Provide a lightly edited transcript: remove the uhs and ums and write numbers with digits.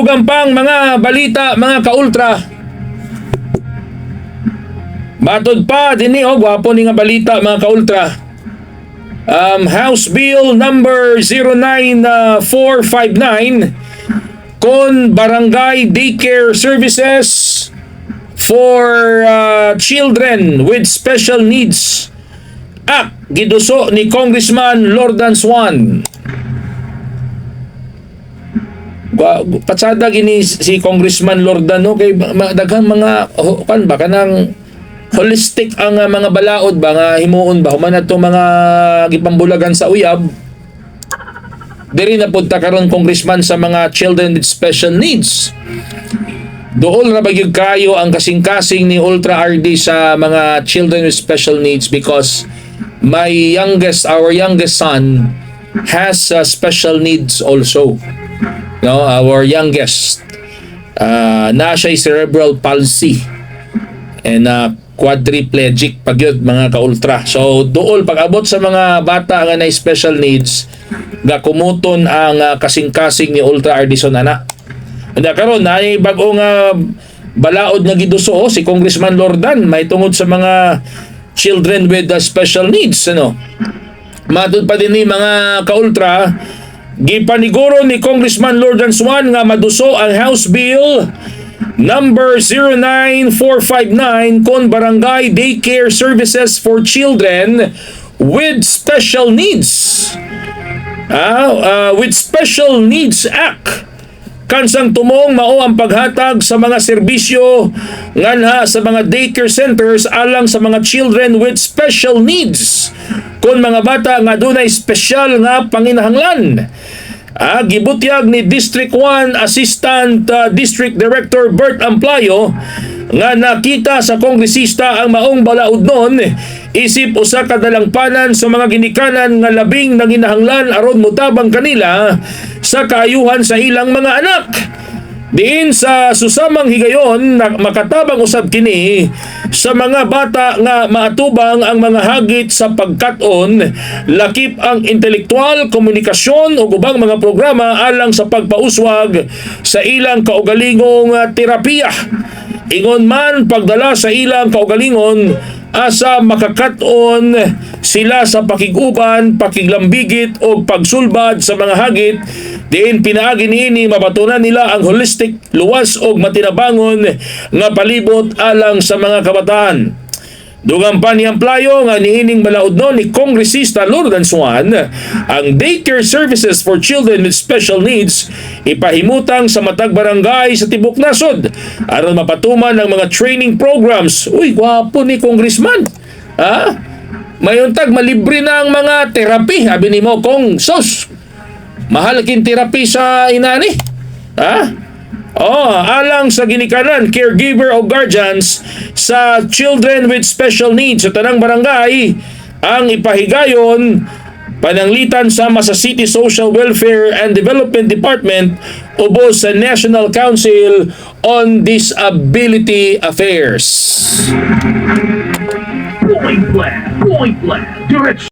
Tugang pang mga balita, mga ka-ultra. Matod pa din gwapo ni nga balita, mga ka-ultra. House Bill number 09459 kon Barangay Day Care Services for Children with Special Needs Act giduso ni Congressman Lordan Swan. Patsada gini si Congressman Lordan kay daghang mga kan ba kanang holistic ang mga balaod ba nga himuon ba human ato mga gipambulagan sa uyab. Diri na punta karon congressman sa mga children with special needs. Dool na bagyog kayo ang kasing-kasing ni Ultra RD sa mga children with special needs because our youngest son has special needs also. No, our youngest na siya cerebral palsy and quadriplegic pagyud, mga ka-ultra. So dool pag-abot sa mga bata nga na special needs gakumuton ang kasing-kasing ni Ultra Ardison ana. Anda karon ay bag-ong balaod nga giduso si Congressman Lordan may tungod sa mga children with special needs Matud pa din ni mga ka-ultra, gipaniguro ni Congressman Lordan Swan nga maduso ang House Bill number 09459 kon Barangay Day Care Services for Children with Special Needs. With Special Needs Act. Kansang tumong mao ang paghatag sa mga serbisyo nganha sa mga daycare centers alang sa mga children with special needs kon mga bata nga dunay espesyal nga panginahanglan. Gibutyag ni District 1 Assistant District Director Bert Amplayo nga nakita sa kongresista ang maong balaod nun isip usa ka dalangpanan sa mga ginikanan nga labing nanginahanglan aron mutabang kanila sa kaayuhan sa ilang mga anak. Diin sa susamang higayon na makatabang usab kini sa mga bata nga maatubang ang mga hagit sa pagkat-on, lakip ang intelektual, komunikasyon o ubang mga programa alang sa pagpauswag sa ilang kaugalingong terapiya. Ingon man pagdala sa ilang kaugalingon asa makakaton sila sa pakiguban, pakiglambigit o pagsulbad sa mga hagit. Diin pinaagi niini mabatunan nila ang holistic, luwas o matinabangon nga palibot alang sa mga kabataan. Dugang pa ni Amplayo nga niining balaod ni Kongresista Lordan Swan ang daycare services for children with special needs ipahimutang sa matag barangay sa tibok nasod aron mapatuman ang mga training programs. Uy, gwapo ni Congressman. Mayuntag malibre na ang mga therapy. Habi ni mo kong sos. Mahal kin therapy sa inani. Alang sa ginikanan, caregiver o guardians sa children with special needs sa tanang barangay ang ipahigayon pananglitan sama sa City Social Welfare and Development Department ubos sa National Council on Disability Affairs. Point blank, direct